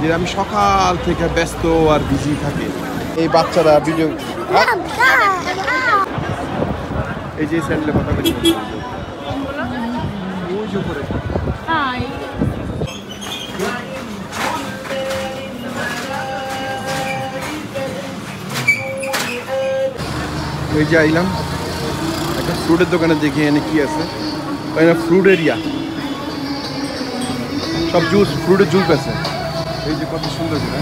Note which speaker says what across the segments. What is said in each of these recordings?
Speaker 1: যে আমি সকাল থেকে ব্যস্ত আর বিজি থাকি। এই বাচ্চারা ভিডিও এই যে স্যান্ডেলের কথা বলছি ওই যে করে ওই যে আইলাম একটা ফ্রুটের দোকানে দেখি এনে কি আছে ফ্রুট এরিয়া, সব জুস, ফ্রুটের জুস আছে। এই যে কত সুন্দর করে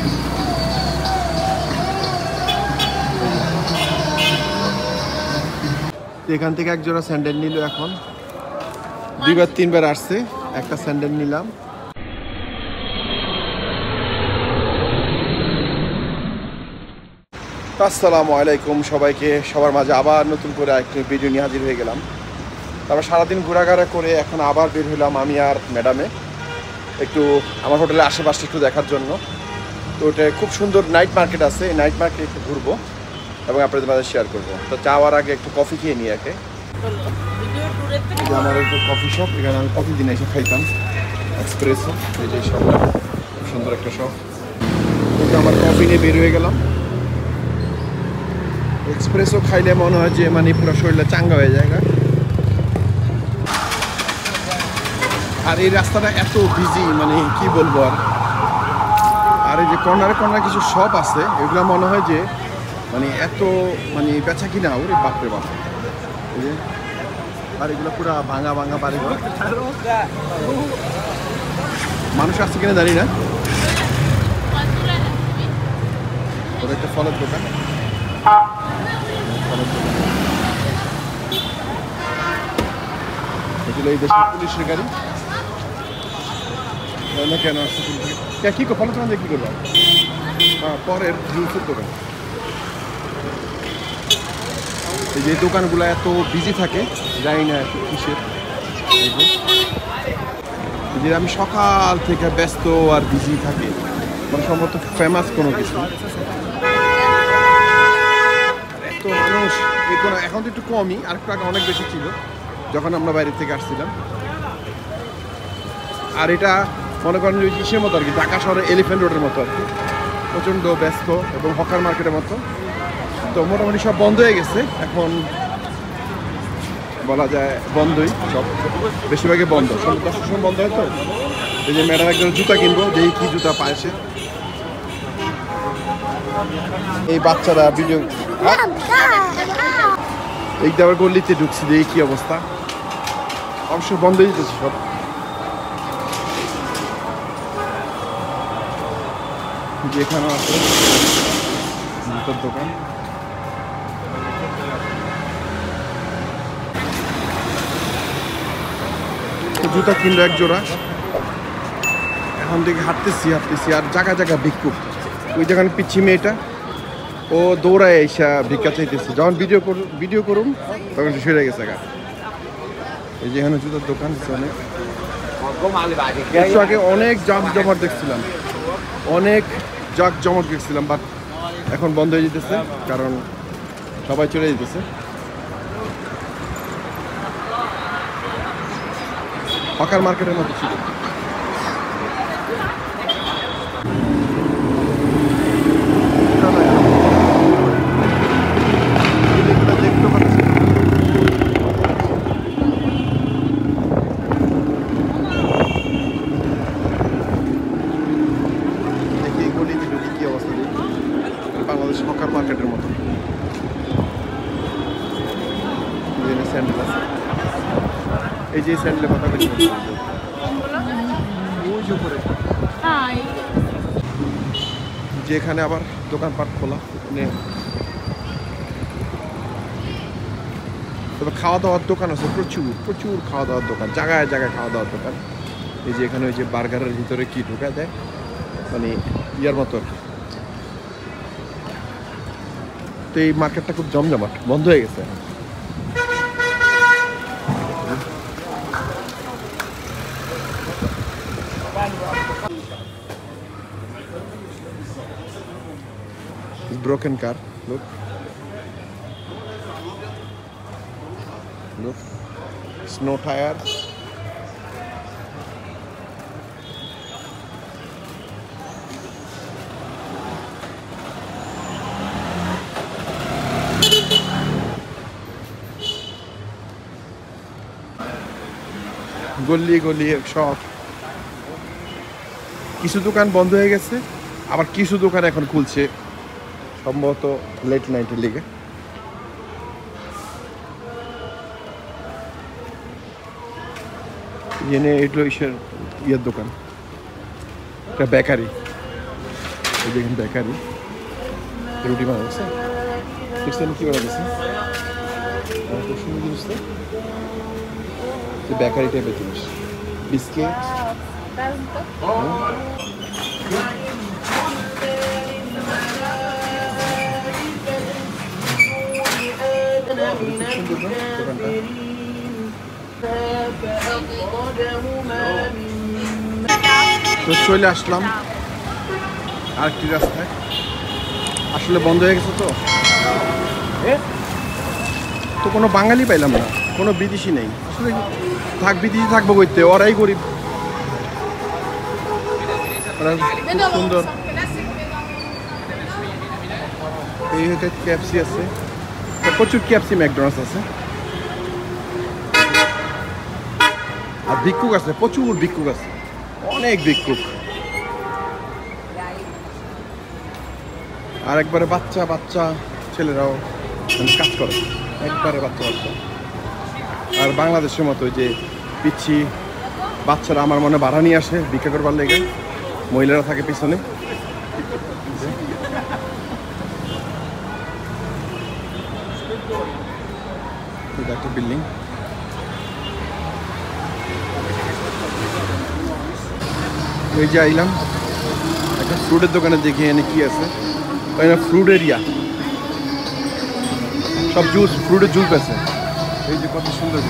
Speaker 1: এখান থেকে এক জোড়া স্যান্ডেল নিল। এখন 2-3 বার আসছে, একটা স্যান্ডেল নিলাম। আসসালামু আলাইকুম সবাইকে, সবার মাঝে আবার নতুন করে একটা ভিডিও নিয়ে হাজির হয়ে গেলাম। তারপর সারাদিন ঘোরাঘাড়া করে এখন আবার বের হলাম আমি আর ম্যাডামে একটু আমার হোটেলের আশেপাশে একটু দেখার জন্য। তো ওটা খুব সুন্দর নাইট মার্কেট আছে, এই নাইট মার্কেট একটু ঘুরবো এবং আপনাদের মাঝে শেয়ার করবো। তো যাওয়ার আগে একটু কফি খেয়ে নিই একে। আমার একটু কফি শপ, এখানে আমি কফি দিনে এসে খাইতাম, এক্সপ্রেসো। এই যে শপটা খুব সুন্দর একটা শপ। তো আমার কফি নিয়ে বের হয়ে গেলাম। এক্সপ্রেসো খাইলে মনে হয় যে মানে পুরো শরীরটা চাঙ্গা হয়ে যায়। আর এই রাস্তাটা এত বিজি, মানে কি বলবো আর এই যে কর্নারে কর্নারে কিছু শপ আছে, এগুলো মনে হয় যে মানে এত মানে বেচা কিনা ওরে বাপরে বাপ। এই যে আর এগুলো পুরো ভাঙা ভাঙা বাড়িঘর, মানুষ আসছে কিনা জানি না। ওর একটা ফলের দোকান, এগুলো এই দেশের পুলিশের গাড়ি না কেন আসছে কি ফলের দোকান দিয়ে কি করবো? হ্যাঁ, পরের জুসের দোকান। এই যে দোকানগুলো এত বিজি থাকে, জানি না এত কিসের। এই যে আমি সকাল থেকে ব্যস্ত আর বিজি থাকি, মানে সম্ভবত ফেমাস কোনো কিছু। এত মানুষ এখন তো একটু কমই, আর একটু আগে অনেক বেশি ছিল যখন আমরা বাইরে থেকে আসছিলাম। আর এটা মনে করেন যে কিসের মতো আর কি, ঢাকা শহরের এলিফ্যান্ট রোডের মতো আর কি, প্রচণ্ড ব্যস্ত এবং হকার মার্কেটের মতো। তো মোটামুটি সব বন্ধ হয়ে গেছে এখন, বলা যায় বন্ধই সব, বেশিরভাগই বন্ধ, সব 10টার সময় বন্ধ হয়। তো এই যে ম্যাডাম একজন জুতা কিনবো, দেখি কি জুতা পায় সে। এই বাচ্চারা ভিডিও এইটা আবার গল্লিতে ঢুকছি, দেখি কি অবস্থা। অবশ্য বন্ধ হয়ে যেতেছে সব। যেখানে আছে জুতার দোকান, জুতা কিনলো এক জোড়া। এখন থেকে হাঁটতেছি আর জায়গা জায়গা ভিক্ষুক। ওই যেখানে পিচ্ছি মেয়েটা, ও দৌড়ায় এসা ভিক্ষা চাইতেছে। যখন ভিডিও করুন তখন সে সরে গেছে গা। এই যে এখানে জুতার দোকান অনেক, একটু আগে অনেক জাঁকজমট দেখছিলাম, বাট এখন বন্ধ হয়ে যেতেছে কারণ সবাই চলে যেতেছে। হকার মার্কেটের মতো ছিল। দেখি গলিতে ঢুকি কি অবস্থা, বাংলাদেশ হকার মার্কেটের মতো। স্যান্ডেল আছে, এই যে স্যান্ডেলের কথা বলছি ওই যে করে, যেখানে আবার দোকানপাট খোলা। তবে খাওয়া দাওয়ার দোকান আছে প্রচুর খাওয়া দাওয়ার দোকান, জায়গায় জায়গায় খাওয়া দাওয়ার দোকান। এই যে এখানে ওই যে বার্গারের ভিতরে কি ঢোকা দেয়, মানে ইয়ার মতো। তো এই মার্কেটটা খুব জমজমাট, বন্ধ হয়ে গেছে। Broken car, look, snow tire. গলি গলি সব কিছু দোকান বন্ধ হয়ে গেছে, আবার কিছু দোকান এখন খুলছে, সম্ভবত লেট নাইটের লিগে। এনে এগুলো ইয়ের দোকান, একটা বেকারি, দেখেন বেকারি, রুটি বানাচ্ছে, দেখছেন কি বানাচ্ছে, খুব সুন্দর জিনিস তো, বেকারি টাইপের জিনিস, বিস্কিট। তো চলে আসলাম আরেকটি রাস্তায়, আসলে বন্ধ হয়ে গেছে তো কোনো বাঙালি পাইলাম না, কোনো বিদেশি নেই আসলে। বিদেশি থাকবো করতে, ওরাই গরিব, খুব সুন্দর। এই হচ্ছে KFC আছে, প্রচুর KFC, ম্যাকডোনাল্ডস আছে, আর ভিক্ষুক আছে, প্রচুর ভিক্ষুক আছে, অনেক ভিক্ষুক। আর একবারে বাচ্চা বাচ্চা ছেলেরাও কাজ করে, একবারে বাচ্চা বাচ্চা। আর বাংলাদেশের মতো যে পিচ্ছি বাচ্চারা আমার মনে ভাড়া নিয়ে আসে ভিক্ষা করবার লেগে, মহিলারা থাকে পিছনে। একটা বিল্ডিং, এই যে আইলাম একটা ফ্রুটের দোকানে, দেখি এনে কি আছে, ফ্রুট এরিয়া, সব জুস, ফ্রুটের জুস আছে। এই যে কত সুন্দর,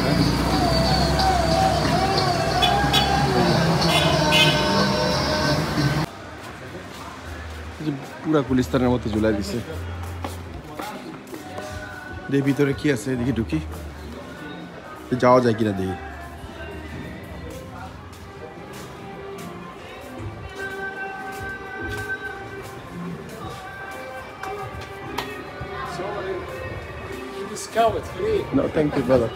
Speaker 1: পুরা গুলিস্তানের মতো ঝুলাই দিছে। দেখি ভিতরে কি আছে, এদিকে ঢুকি, যাওয়া যায় কিনা দেখি। No, thank you, brother.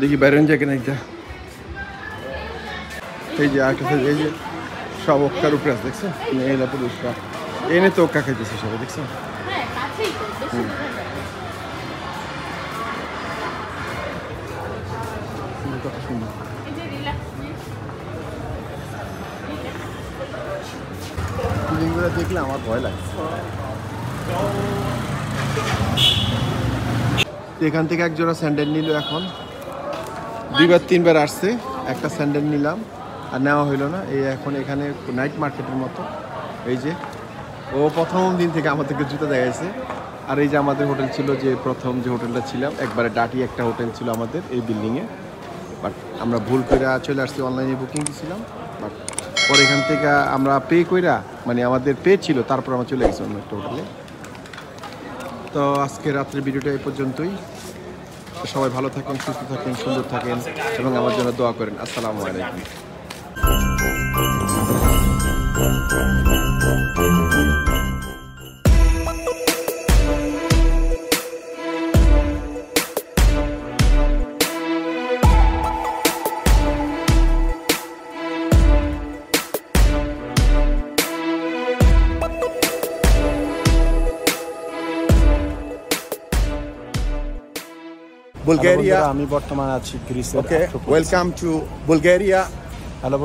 Speaker 1: দেখি বাইরেন যায় কিনা একটা। এই যে আরেকটা, এই যে সব ওক্কার উপরে আছে, দেখছেন? এলা পুরুষরা এনে তো ওক্কা খাইতেছে সবাই, দেখছেন? কত সুন্দর। ফিলিংগুলো দেখলে আমার ভয় লাগে। এখান থেকে এক জোড়া স্যান্ডেল নিল, এখন 2-3 বার আসছে, একটা স্যান্ডেল নিলাম আর নেওয়া হইলো না। এই এখন এখানে নাইট মার্কেটের মতো, এই যে ও প্রথম দিন থেকে আমাদেরকে জুতা দেখাইছে। আর এই যে আমাদের হোটেল ছিল, যে প্রথম যে হোটেলটা ছিলাম, একবারে ডাটি একটা হোটেল ছিল আমাদের এই বিল্ডিংয়ে, বাট আমরা ভুল করে চলে আসছি, অনলাইনে বুকিং দিয়েছিলাম, বাট পরে এখান থেকে আমরা পে কইরা, মানে আমাদের পে ছিল, তারপর আমরা চলে গেছি অন্য একটা হোটেলে। তো আজকে রাত্রের ভিডিওটা এই পর্যন্তই। সবাই ভালো থাকেন, সুস্থ থাকেন, সুন্দর থাকেন এবং আমার জন্য দোয়া করেন। আসসালামু আলাইকুম। Bulgaria.
Speaker 2: আমি বর্তমানে আছি গ্রিসের।
Speaker 1: Okay, welcome to Bulgaria.
Speaker 2: Hello.